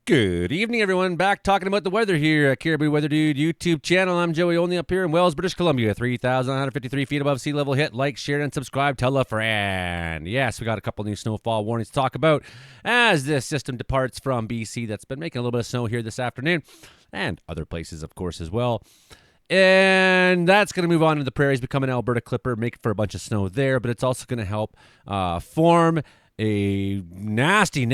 Good evening, everyone. Back talking about the weather here at Caribou Weather Dude YouTube channel. I'm Joey, only up here in Wells, British Columbia, 3,153 feet above sea level. Hit like, share, and subscribe. Tell a friend. Yes, we got a couple new snowfall warnings to talk about as this system departs from BC. That's been making a little bit of snow here this afternoon, and other places, of course, as well. And that's going to move on to the prairies, become an Alberta clipper, make for a bunch of snow there, but it's also going to help form a nasty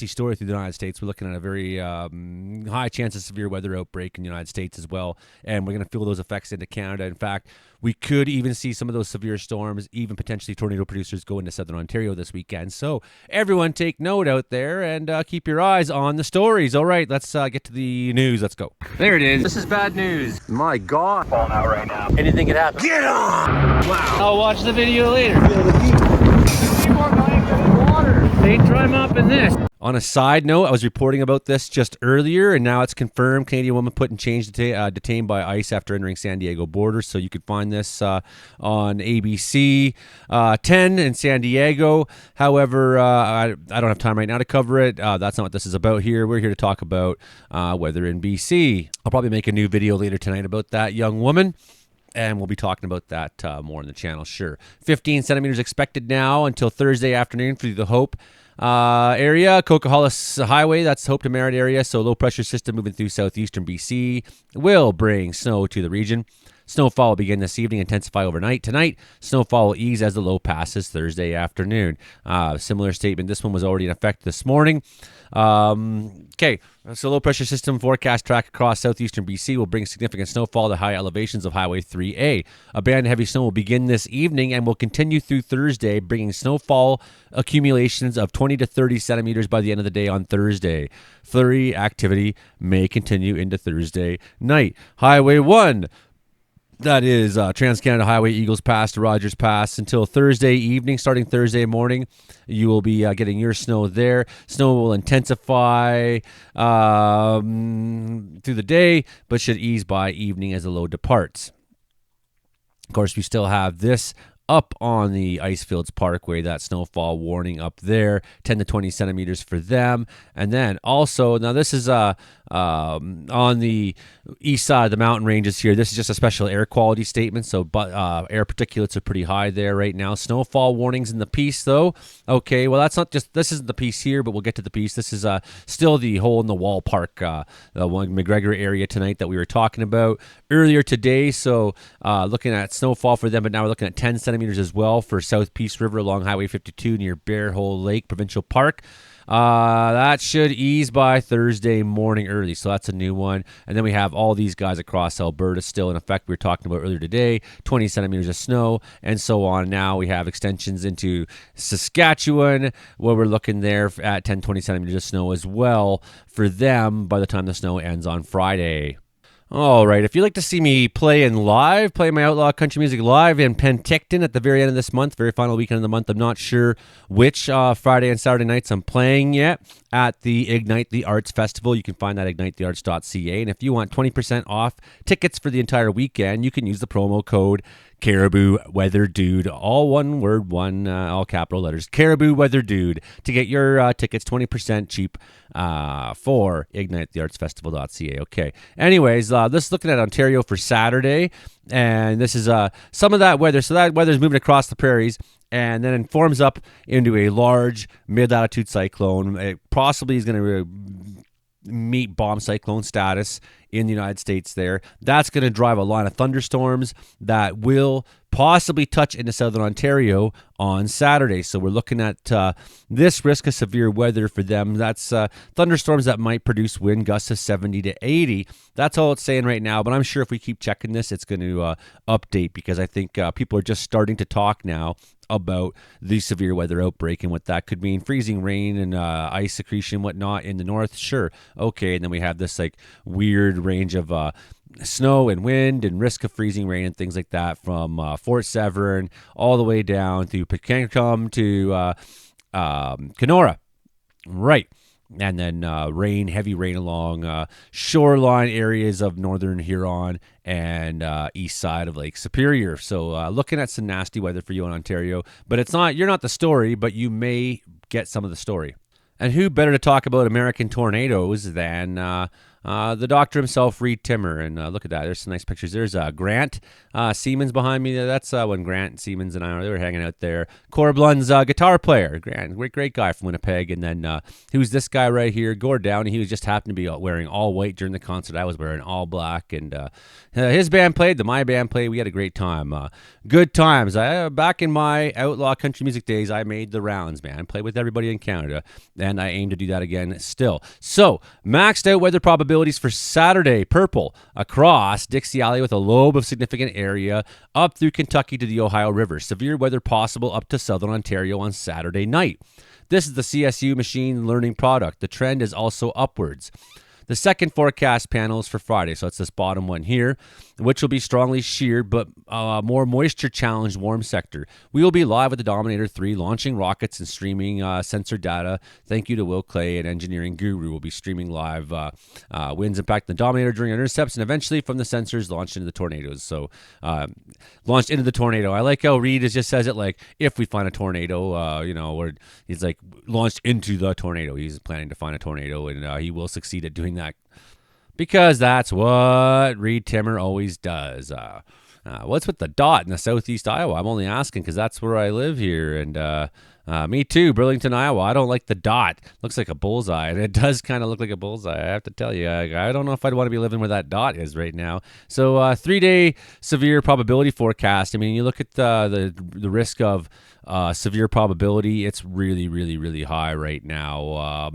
story through the United States. We're looking at a very high chance of severe weather outbreak in the United States as well, and we're going to feel those effects into Canada. In fact, we could even see some of those severe storms, even potentially tornado producers, go into southern Ontario this weekend. So everyone take note out there and keep your eyes on the stories. All right, let's get to the news. Let's go. There it is. This is bad news. My God. Falling out right now. Anything could happen. Get on! Wow. I'll watch the video later. They dry up in this. On a side note, I was reporting about this just earlier, and now it's confirmed. Canadian woman put in chains detained by ICE after entering San Diego border. So you can find this on ABC 10 in San Diego. However, I don't have time right now to cover it. That's not what this is about here. We're here to talk about weather in BC. I'll probably make a new video later tonight about that young woman, and we'll be talking about that more on the channel, sure. 15 centimeters expected now until Thursday afternoon through the Hope area. Coquihalla Highway, that's the Hope to Merritt area. So low pressure system moving through southeastern BC will bring snow to the region. Snowfall will begin this evening, intensify overnight. Tonight, snowfall will ease as the low passes Thursday afternoon. Similar statement. This one was already in effect this morning. Okay, so low pressure system forecast track across southeastern BC will bring significant snowfall to high elevations of Highway 3A. A band of heavy snow will begin this evening and will continue through Thursday, bringing snowfall accumulations of 20 to 30 centimeters by the end of the day on Thursday. Flurry activity may continue into Thursday night. Highway 1. That is Trans-Canada Highway, Eagles Pass to Rogers Pass until Thursday evening. Starting Thursday morning, you will be getting your snow there. Snow will intensify through the day, but should ease by evening as the low departs. Of course, we still have this up on the Icefields Parkway, that snowfall warning up there, 10 to 20 centimeters for them. And then also, now this is on the east side of the mountain ranges here. This is just a special air quality statement, so air particulates are pretty high there right now. Snowfall warnings in the piece, though. Okay, well, that's not just, this isn't the piece here, but we'll get to the piece. This is still the hole-in-the-wall park, the one McGregor area tonight that we were talking about earlier today. So looking at snowfall for them, but now we're looking at 10 centimeters as well for South Peace River along Highway 52 near Bear Hole Lake Provincial Park. That should ease by Thursday morning early, so that's a new one. And then we have all these guys across Alberta still in effect. We were talking about earlier today, 20 centimeters of snow, and so on. Now we have extensions into Saskatchewan, where we're looking there at 10, 20 centimeters of snow as well for them by the time the snow ends on Friday. All right, if you'd like to see me play my outlaw country music live in Penticton at the very end of this month, very final weekend of the month, I'm not sure which Friday and Saturday nights I'm playing yet, at the Ignite the Arts Festival. You can find that at ignitethearts.ca. And if you want 20% off tickets for the entire weekend, you can use the promo code Caribou Weather Dude, all one word, all capital letters, Caribou Weather Dude, to get your tickets 20% cheap for ignitetheartsfestival.ca. Okay. Anyways, this is looking at Ontario for Saturday, and this is some of that weather. So that weather is moving across the prairies, and then it forms up into a large mid-latitude cyclone. It possibly is going to meet bomb cyclone status in the United States there. That's going to drive a line of thunderstorms that will possibly touch into southern Ontario on Saturday. So we're looking at this risk of severe weather for them. That's thunderstorms that might produce wind gusts of 70 to 80. That's all it's saying right now, but I'm sure if we keep checking this, it's going to update, because I think people are just starting to talk now about the severe weather outbreak and what that could mean. Freezing rain and ice secretion, whatnot in the north, sure. Okay, and then we have this like weird range of snow and wind and risk of freezing rain and things like that from Fort Severn all the way down to Picancum to Kenora. Right. And then heavy rain along shoreline areas of northern Huron and east side of Lake Superior. So looking at some nasty weather for you in Ontario. But you're not the story, but you may get some of the story. And who better to talk about American tornadoes than the doctor himself, Reed Timmer. And look at that. There's some nice pictures. There's Grant Siemens behind me. That's when Grant Siemens and I they were hanging out there. Corblund's guitar player. Grant, great guy from Winnipeg. And then who's this guy right here? Gord Downey. He was just happened to be wearing all white during the concert. I was wearing all black. And his band played. My band played. We had a great time. Good times. Back in my outlaw country music days, I made the rounds, man. I played with everybody in Canada. And I aim to do that again still. So, maxed out weather probabilities for Saturday. Purple across Dixie Alley with a lobe of significant area up through Kentucky to the Ohio River. Severe weather possible up to southern Ontario on Saturday night. This is the CSU machine learning product. The trend is also upwards. The second forecast panel is for Friday, so it's this bottom one here, which will be strongly sheared but more moisture-challenged warm sector. We will be live with the Dominator 3, launching rockets and streaming sensor data. Thank you to Will Clay and Engineering Guru. We'll be streaming live winds impact the Dominator during intercepts and eventually from the sensors launched into the tornadoes. So launched into the tornado. I like how Reed just says it like, if we find a tornado, or he's like launched into the tornado. He's planning to find a tornado and he will succeed at doing that because that's what Reed Timmer always does. What's with the dot in the southeast Iowa? I'm only asking because that's where I live here. And me too, Burlington, Iowa. I don't like the dot. Looks like a bullseye, and it does kind of look like a bullseye. I have to tell you, I don't know if I'd want to be living where that dot is right now. So 3-day severe probability forecast. I mean, you look at the risk of severe probability. It's really, really, really high right now.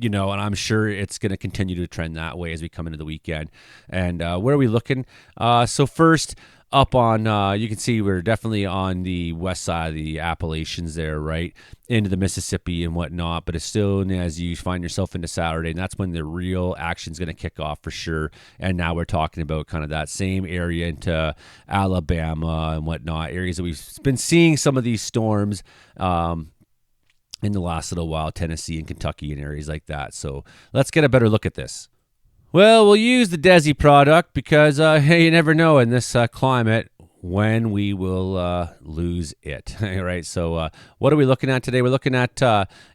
And I'm sure it's going to continue to trend that way as we come into the weekend. And where are we looking? So first, up on, you can see we're definitely on the west side of the Appalachians there, right, into the Mississippi and whatnot. But as soon as you find yourself into Saturday, and that's when the real action's going to kick off for sure. And now we're talking about kind of that same area into Alabama and whatnot, areas that we've been seeing some of these storms in the last little while, Tennessee and Kentucky and areas like that. So let's get a better look at this. Well, we'll use the DESI product because, hey, you never know in this climate when we will lose it, right? So what are we looking at today? We're looking at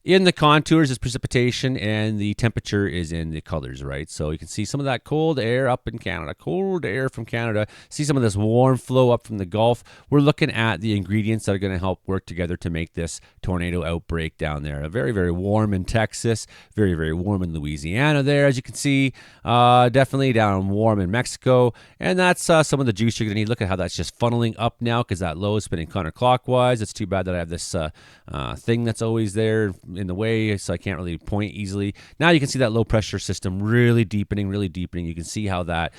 in the contours is precipitation and the temperature is in the colors, right? So you can see some of that cold air up in Canada, cold air from Canada. See some of this warm flow up from the Gulf. We're looking at the ingredients that are going to help work together to make this tornado outbreak down there. Very, very warm in Texas, very, very warm in Louisiana there, as you can see. Definitely down warm in Mexico. And that's some of the juice you're going to need. Look at how that's just funneling up now because that low is spinning counterclockwise. It's too bad that I have this thing that's always there in the way, so I can't really point easily. Now you can see that low pressure system really deepening, really deepening. You can see how that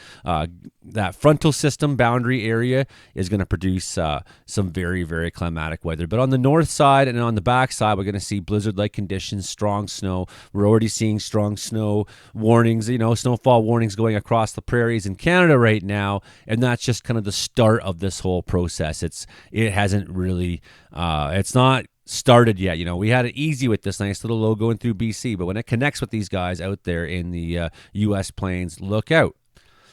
frontal system boundary area is going to produce some very, very climatic weather. But on the north side and on the back side, we're going to see blizzard-like conditions, strong snow. We're already seeing strong snow warnings, snowfall warnings going across the prairies in Canada right now, and that's just kind of the start of this whole process. It hasn't really, it's not started yet. We had it easy with this nice little low going through BC, but when it connects with these guys out there in the U.S. plains, look out.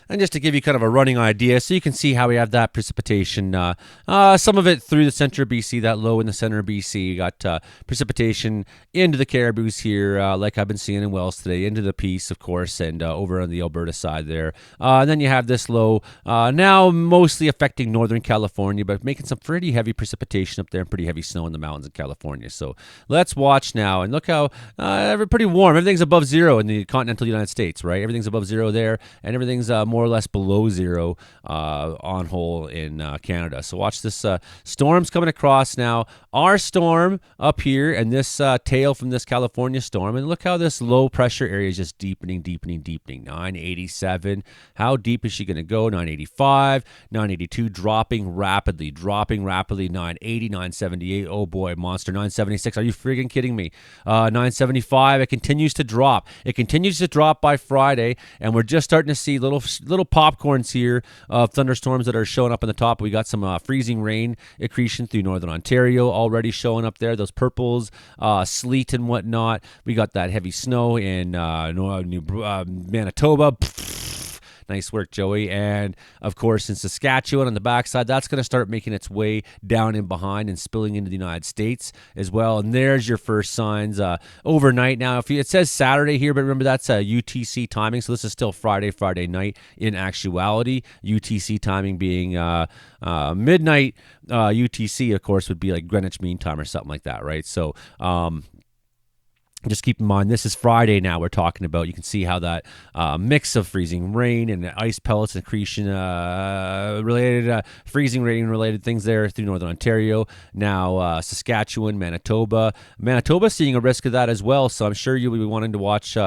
And just to give you kind of a running idea, so you can see how we have that precipitation, some of it through the center of BC, that low in the center of BC. You got precipitation into the Caribous here, like I've been seeing in Wells today, into the Peace, of course, and over on the Alberta side there. And then you have this low, now mostly affecting northern California, but making some pretty heavy precipitation up there and pretty heavy snow in the mountains in California. So let's watch now. And look how pretty warm. Everything's above zero in the continental United States, right? Everything's above zero there, and everything's more or less below zero on whole in Canada. So watch this storm's coming across now. Our storm up here and this tail from this California storm. And look how this low pressure area is just deepening. 987. How deep is she going to go? 985, 982, dropping rapidly. 980, 978. Oh boy, monster. 976. Are you friggin' kidding me? 975. It continues to drop. It continues to drop by Friday, and we're just starting to see little popcorns here of thunderstorms that are showing up on the top. We got some freezing rain accretion through northern Ontario already showing up there. Those purples, sleet and whatnot. We got that heavy snow in Manitoba. Nice work, Joey. And of course, in Saskatchewan on the backside, that's going to start making its way down in behind and spilling into the United States as well. And there's your first signs overnight. Now, it says Saturday here, but remember that's UTC timing. So this is still Friday night in actuality. UTC timing being midnight. UTC, of course, would be like Greenwich Mean Time or something like that, right? So, just keep in mind, this is Friday now we're talking about. You can see how that mix of freezing rain and ice pellets and accretion related, freezing rain related things there through Northern Ontario. Now Saskatchewan, Manitoba. Manitoba seeing a risk of that as well. So I'm sure you'll be wanting to watch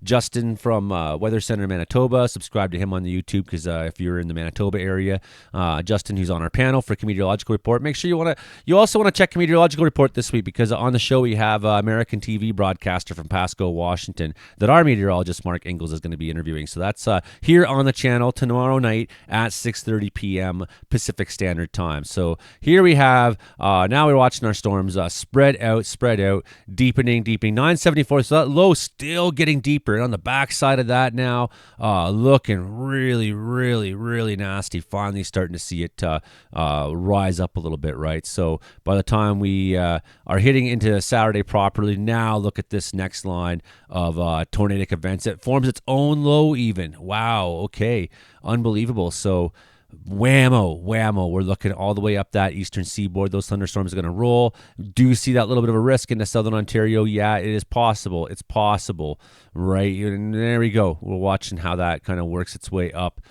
Justin from Weather Center Manitoba. Subscribe to him on the YouTube because if you're in the Manitoba area, Justin, who's on our panel for Meteorological Report, make sure you also want to check Meteorological Report this week because on the show we have American TV broadcaster from Pasco, Washington, that our meteorologist Mark Ingalls is going to be interviewing. So that's here on the channel tomorrow night at 6:30 p.m. Pacific Standard Time. So here we have, now we're watching our storms spread out, deepening, 974. So that low still getting deeper. And on the backside of that now, looking really, really, really nasty. Finally starting to see it rise up a little bit, right? So by the time we are hitting into Saturday properly, now look at this next line of tornadic events. It forms its own low even. Wow, okay. Unbelievable. So whammo, we're looking all the way up that eastern seaboard. Those thunderstorms are going to roll. Do see that little bit of a risk into southern Ontario? Yeah, it is possible. It's possible, right? And there we go. We're watching how that kind of works its way up.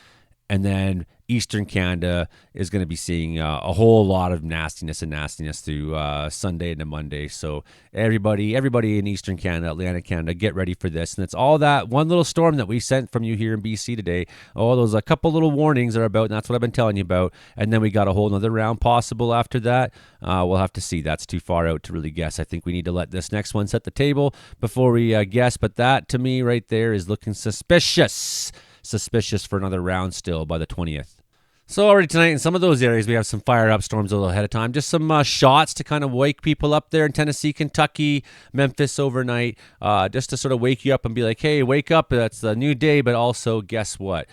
And then Eastern Canada is going to be seeing a whole lot of nastiness through Sunday into Monday. So everybody in Eastern Canada, Atlantic Canada, get ready for this. And it's all that one little storm that we sent from you here in BC today. Oh, those a couple little warnings are about, and that's what I've been telling you about. And then we got a whole another round possible after that. We'll have to see. That's too far out to really guess. I think we need to let this next one set the table before we guess. But that, to me, right there is looking suspicious for another round still by the 20th. So already tonight in some of those areas, we have some fire-up storms a little ahead of time. Just some shots to kind of wake people up there in Tennessee, Kentucky, Memphis overnight, just to sort of wake you up and be like, hey, wake up. It's a new day, but also guess what?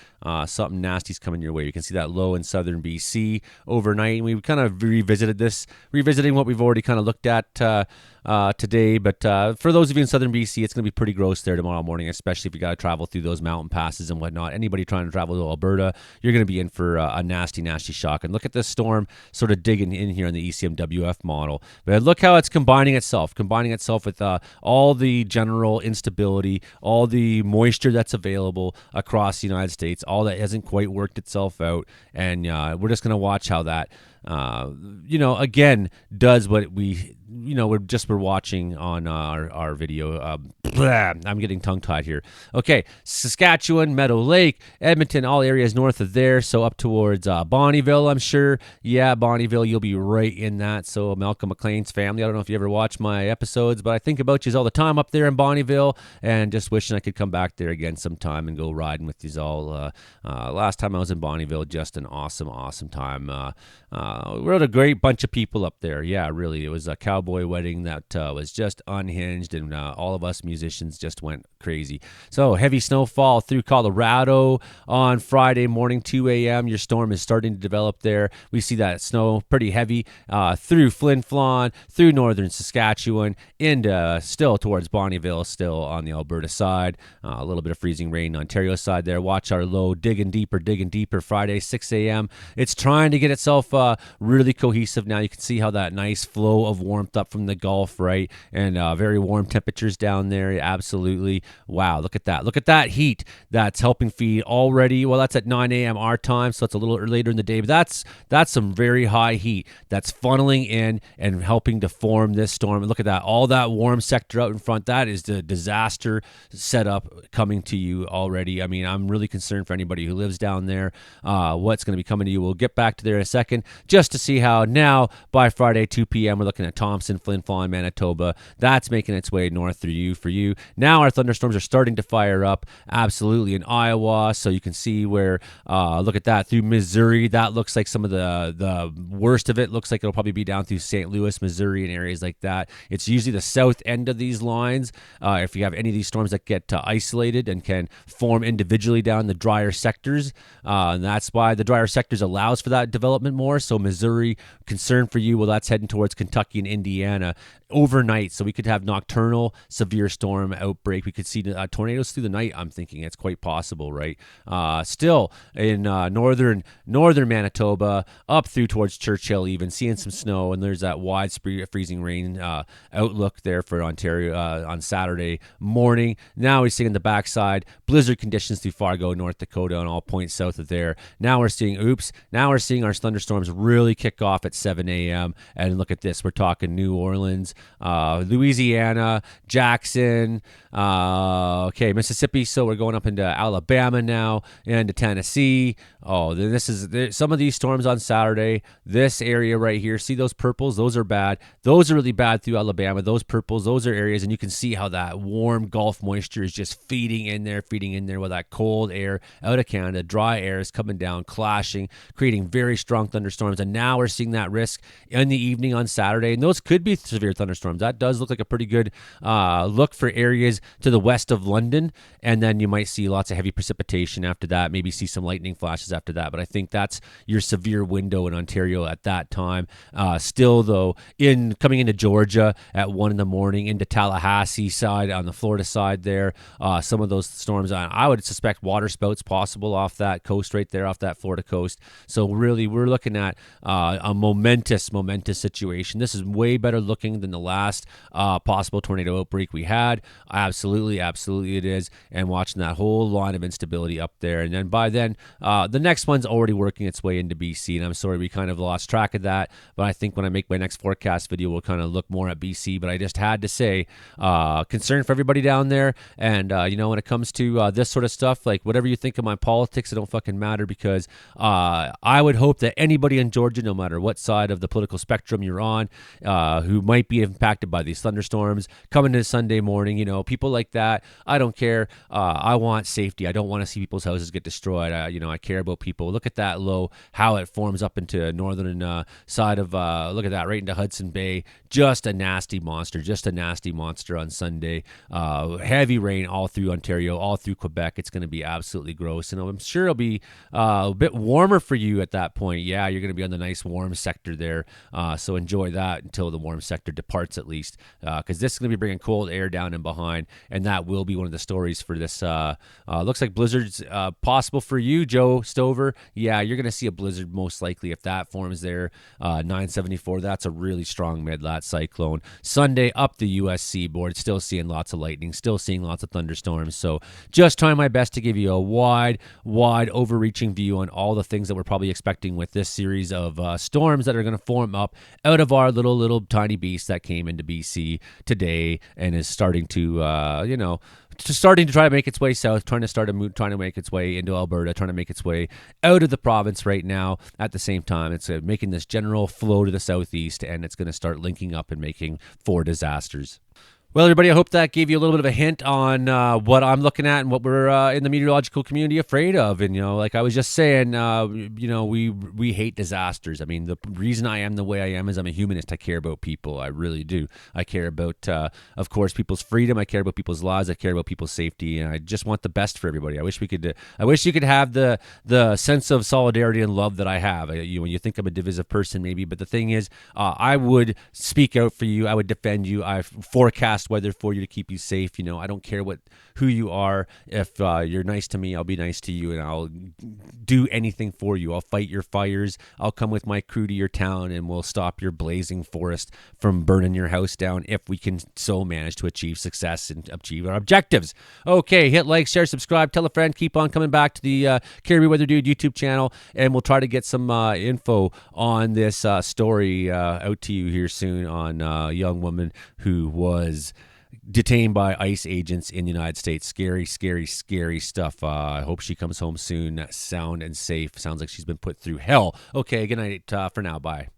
Something nasty's coming your way. You can see that low in southern BC overnight. And we kind of revisiting what we've already kind of looked at today. But for those of you in southern BC, it's going to be pretty gross there tomorrow morning, especially if you got to travel through those mountain passes and whatnot. Anybody trying to travel to Alberta, you're going to be in for a nasty shock. And look at this storm sort of digging in here in the ECMWF model. But look how it's combining itself with all the general instability, all the moisture that's available across the United States, all that hasn't quite worked itself out. And we're just going to watch how that again, does what we're watching on our video. I'm getting tongue-tied here. Okay, Saskatchewan, Meadow Lake, Edmonton, all areas north of there, so up towards Bonnyville, I'm sure. Yeah, Bonnyville, you'll be right in that. So Malcolm McLean's family, I don't know if you ever watch my episodes, but I think about you all the time up there in Bonnyville, and just wishing I could come back there again sometime and go riding with you all. Last time I was in Bonnyville, just an awesome time. We had a great bunch of people up there. Yeah, really. It was a cowboy wedding that was just unhinged, and all of us musicians just went crazy. So heavy snowfall through Colorado on Friday morning, 2 a.m. Your storm is starting to develop there. We see that snow pretty heavy through Flin Flon, through northern Saskatchewan, into still towards Bonnyville, still on the Alberta side. A little bit of freezing rain on Ontario side there. Watch our low digging deeper Friday, 6 a.m. It's trying to get itself really cohesive now. You can see how that nice flow of warmth up from the Gulf, right? And very warm temperatures down there. Absolutely. Wow, look at that. Look at that heat that's helping feed already. Well, that's at 9 a.m. our time, so it's a little later in the day. But that's some very high heat that's funneling in and helping to form this storm. And look at that. All that warm sector out in front, that is the disaster setup coming to you already. I mean, I'm really concerned for anybody who lives down there, what's going to be coming to you. We'll get back to there in a second, just to see how now by Friday, 2 p.m., we're looking at Tom Thompson, Flin Flon, Manitoba. That's making its way north through you for you. Now our thunderstorms are starting to fire up absolutely in Iowa. So you can see where, look at that, through Missouri. That looks like some of the worst of it. Looks like it'll probably be down through St. Louis, Missouri, and areas like that. It's usually the south end of these lines. If you have any of these storms that get isolated and can form individually down the drier sectors, and that's why the drier sectors allows for that development more. So Missouri, concern for you, well, that's heading towards Kentucky and Indiana overnight. So we could have nocturnal severe storm outbreak. We could see tornadoes through the night. I'm thinking it's quite possible, right? Still in northern Manitoba, up through towards Churchill, even seeing some snow, and there's that wide freezing rain outlook there for Ontario on Saturday morning. Now we're seeing the backside blizzard conditions through Fargo, North Dakota, and all points south of there. Now we're seeing our thunderstorms really kick off at 7 a.m. And look at this, we're talking New Orleans, Louisiana, Jackson, Mississippi. So we're going up into Alabama now and to Tennessee. Oh, this is some of these storms on Saturday. This area right here, see those purples? Those are bad. Those are really bad through Alabama. Those purples, those are areas, and you can see how that warm Gulf moisture is just feeding in there with that cold air out of Canada. Dry air is coming down, clashing, creating very strong thunderstorms. And now we're seeing that risk in the evening on Saturday. And those could be severe thunderstorms. That does look like a pretty good look for areas to the west of London. And then you might see lots of heavy precipitation after that, maybe see some lightning flashes after that. But I think that's your severe window in Ontario at that time. Still, though, coming into Georgia at 1 in the morning, into Tallahassee side on the Florida side there, some of those storms, I would suspect water spouts possible off that coast right there, off that Florida coast. So really, we're looking at a momentous situation. This is way better looking than the last possible tornado outbreak we had. Absolutely it is. And watching that whole line of instability up there. And then by then, the next one's already working its way into BC. And I'm sorry we kind of lost track of that. But I think when I make my next forecast video, we'll kind of look more at BC. But I just had to say, concern for everybody down there. And, when it comes to this sort of stuff, like whatever you think of my politics, it don't fucking matter, because I would hope that anybody in Georgia, no matter what side of the political spectrum you're on, who might be impacted by these thunderstorms coming to Sunday morning, people like that, I don't care. I want safety. I don't want to see people's houses get destroyed. I care about people. Look at that low, how it forms up into northern side of, look at that, right into Hudson Bay. Just a nasty monster on Sunday. Heavy rain all through Ontario, all through Quebec. It's going to be absolutely gross. And I'm sure it'll be a bit warmer for you at that point. Yeah, you're going to be on the nice warm sector there. So enjoy that until the warm sector departs, at least, because this is going to be bringing cold air down and behind. And that will be one of the stories for this. Looks like blizzards possible for you, Joe Stover. Yeah, you're going to see a blizzard most likely if that forms there. 974, that's a really strong mid-lat cyclone. Sunday up the U.S. seaboard, still seeing lots of lightning, still seeing lots of thunderstorms. So just trying my best to give you a wide, overreaching view on all the things that we're probably expecting with this series of storms that are going to form up out of our little tiny beast that came into BC today and is starting to, starting to try to make its way south, trying to make its way into Alberta, trying to make its way out of the province right now. At the same time, it's making this general flow to the southeast, and it's going to start linking up and making for disasters. Well, everybody, I hope that gave you a little bit of a hint on what I'm looking at and what we're in the meteorological community afraid of. And, like I was just saying, we hate disasters. I mean, the reason I am the way I am is I'm a humanist. I care about people. I really do. I care about, of course, people's freedom. I care about people's lives. I care about people's safety. And I just want the best for everybody. I wish you could have the sense of solidarity and love that I have. When you think I'm a divisive person, maybe. But the thing is, I would speak out for you. I would defend you. I forecast weather for you to keep you safe. I don't care who you are. If you're nice to me, I'll be nice to you, and I'll do anything for you. I'll fight your fires. I'll come with my crew to your town, and we'll stop your blazing forest from burning your house down if we can so manage to achieve success and achieve our objectives. Okay, hit like, share, subscribe, tell a friend. Keep on coming back to the Caribbean Weather Dude YouTube channel, and we'll try to get some info on this story out to you here soon on a young woman who was detained by ICE agents in the United States. Scary stuff. I hope she comes home soon, sound and safe. Sounds like she's been put through hell. Okay, good night for now. Bye.